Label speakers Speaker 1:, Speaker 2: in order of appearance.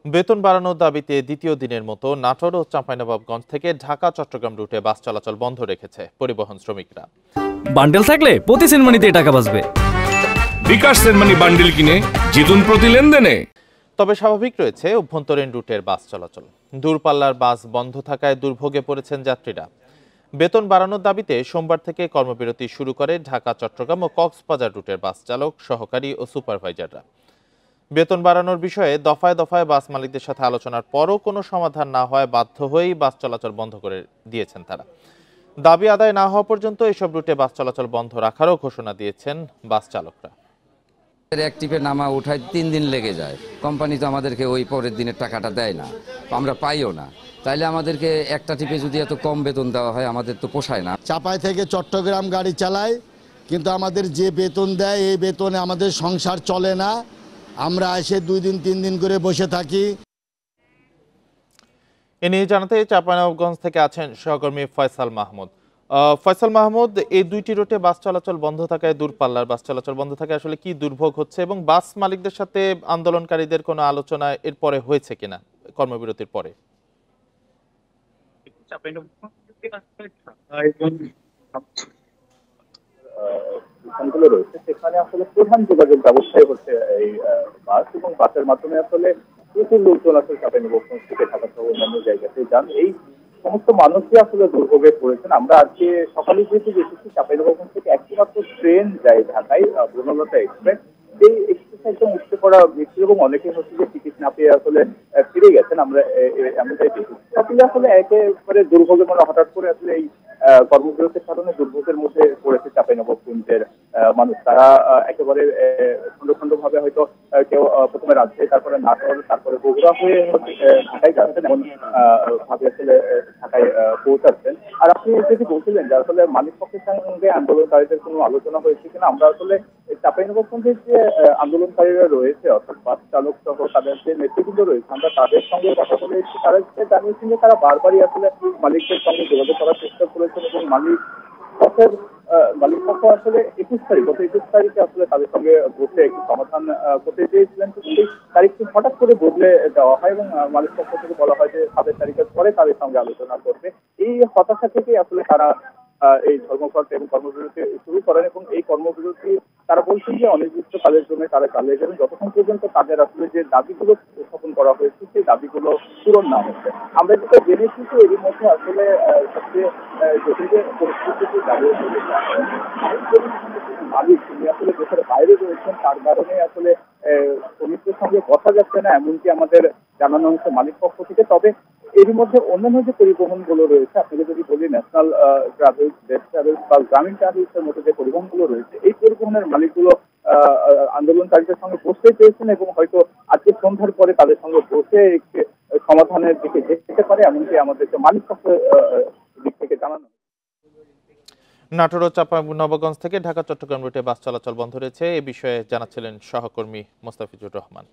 Speaker 1: বেতন বাড়ানোর দাবিতে দ্বিতীয় দিনের মতো নাটোর ও চাঁপাইনবাবগঞ্জ থেকে ঢাকা চট্টগ্রাম রুটে বাস চলাচল বন্ধ রেখেছে পরিবহন শ্রমিকরা।
Speaker 2: বান্ডেল থাকলে প্রতি সেনমানিতে টাকা বাঁচবে।
Speaker 3: বিকাশ সেনমানি বান্ডেল কিনে জিতুন প্রতি লেনদেনে।
Speaker 1: তবে স্বাভাবিক রয়েছে অভ্যন্তরীণ রুটের বাস চলাচল। দূরপাল্লার বাস বন্ধ থাকায় দুর্ভোগে পড়েছেন যাত্রীরা। বেতন বাড়ানোর দাবিতে সোমবার থেকে কর্মবিরতি শুরু করে ঢাকা চট্টগ্রাম ও কক্সবাজার রুটের বাস চালক, সহকারী ও সুপারভাইজাররা। বেতন বাড়ানোর বিষয়ে দফায় দফায় বাস মালিকদের সাথে আলোচনার পরও কোনো সমাধান না হয় বাধ্য হয়েই বাস চলাচল বন্ধ করে দিয়েছেন তারা। দাবি আদায় না হওয়া পর্যন্ত এসব রুটে বাস চলাচল বন্ধ রাখারও ঘোষণা দিয়েছেন বাস চালকরা।
Speaker 4: এক টিপে নামা উঠায় 3 দিন লেগে যায়। কোম্পানি তো আমাদেরকে ওই পরের দিনের টাকাটা দেয় না, আমরা পাইও না। তাইলে আমাদেরকে একটা টিপে যদি এত কম বেতন দেওয়া হয় আমাদের তো পোষায় না।
Speaker 5: চাপাই থেকে চট্টগ্রাম গাড়ি চালায়, কিন্তু আমাদের যে বেতন দেয় এই বেতনে আমাদের সংসার চলে না। আমরা এসে 2 দিন 3 দিন করে বসে থাকি।
Speaker 1: এ নিয়ে জানাতে চাঁপাইনবাবগঞ্জ থেকে আছেন সহকর্মী ফয়সাল মাহমুদ। ফয়সাল মাহমুদ, এই দুইটি রুটে বাস চলাচল বন্ধ থাকায়, দূরপাল্লার বাস চলাচল বন্ধ থাকায় আসলে কি দুর্ভোগ হচ্ছে এবং বাস মালিকদের সাথে আন্দোলনকারীদের কোনো আলোচনা এরপরে হয়েছে কিনা কর্মবিরতির পরে?
Speaker 6: স্থানগুলো রয়েছে সেখানে আসলে প্রধান যোগাযোগ ব্যবস্থাই হচ্ছে এই বাস, এবং বাসের মাধ্যমে আসলে প্রচুর লোকজন আসলে চাঁপাইনবাবগঞ্জ থেকে ঢাকা সহ অন্যান্য জায়গাতে যান। এই সমস্ত মানুষই আসলে দুর্ভোগে পড়েছেন। আমরা আজকে সকালে যেহেতু দেখেছি চাঁপাইনবাবগঞ্জ থেকে একটি মাত্র ট্রেন যায় ঢাকায়, বনলতা এক্সপ্রেস। সেই এক্সপ্রেস একদম উঠতে পড়া ব্যক্তি এবং অনেকে হচ্ছে যে টিকিট না পেয়ে আসলে ফিরে গেছেন। আমরা এমনটাই দেখেছি। আসলে একেবারে দুর্ভোগে, মানে হঠাৎ করে আসলে এই কর্মবিরতির কারণে দুর্ভোগের মধ্যে পড়েছে চাঁপাইনবাবগঞ্জের মানুষ। তারা একেবারে খন্ড খন্ড ভাবে হয়তো কেউ প্রথমে রাজশাহী, তারপরে নাটোর, তারপরে বগুড়া হয়ে ঢাকায় যাচ্ছেন, এমন ভাবে আসলে ঢাকায় পৌঁছাচ্ছেন। আর আপনি যদি বলছিলেন যে আসলে মালিক পক্ষের সঙ্গে আন্দোলনকারীদের কোনো আলোচনা হয়েছে কিনা, আমরা আসলে চাঁপাইনবাবগঞ্জের যে আন্দোলনকারীরা রয়েছে, অর্থাৎ বাস চালক সহ তাদের যে নেতৃবৃন্দ রয়েছে, আমরা তাদের সঙ্গে কথা বলে এসেছি। তারা জানিয়েছেন যে তারা বারবারই আসলে মালিকদের সঙ্গে যোগাযোগ করার চেষ্টা করেছেন এবং মালিক পক্ষ আসলে 21 তারিখে আসলে তাদের সঙ্গে বসে একটি সমাধান করতে চেয়েছিলেন। সেই তারিখটি হঠাৎ করে বদলে দেওয়া হয় এবং মালিক পক্ষ থেকে বলা হয় যে 7 তারিখের পরে তাদের সঙ্গে আলোচনা করবে। এই হতাশা থেকে আসলে তারা এই ধর্মঘট এবং কর্মবিরতি শুরু করেন এবং এই কর্মবিরতি তারা বলছেন যে অনির্দিষ্টকালের জন্য তারা চালিয়ে যাবেন যতক্ষণ পর্যন্ত তাদের আসলে যে দাবিগুলো উত্থাপন করা হয়েছে সেই দাবিগুলো পূরণ না হচ্ছে। আমরা যেটা জেনেছি যে এরই মধ্যে আসলে সবচেয়ে জটিল যে পরিস্থিতিতে দাঁড়িয়ে মালিক, তিনি আসলে দেশের বাইরে রয়েছেন, তার কারণে আসলে শ্রমিকদের সঙ্গে কথা যাচ্ছে না, এমনকি আমাদের জানানো হয়েছে মালিক পক্ষ থেকে। তবে এরই মধ্যে অন্যান্য যে পরিবহনগুলো রয়েছে, আপনাকে যদি বলি ন্যাশনাল ট্রাভেলস, দেশ ট্রাভেলস বা গ্রামীণ ট্রাভেলসের মতো যে পরিবহনগুলো রয়েছে, এই পরিবহনের মালিকগুলো আন্দোলনকারীদের সঙ্গে বসতে চেয়েছেন এবং হয়তো আজকে সন্ধ্যার পরে তাদের সঙ্গে বসে সমাধানের দিকে যেতে পারে, এমনকি আমাদেরকে মালিক পক্ষের দিক থেকে জানানো।
Speaker 1: নাটোর ও চাঁপাইনবাবগঞ্জ থেকে ঢাকা চট্টগ্রাম রুটে বাস চলাচল বন্ধ রয়েছে, এ বিষয়ে জানাচ্ছিলেন সহকর্মী মোস্তাফিজুর রহমান।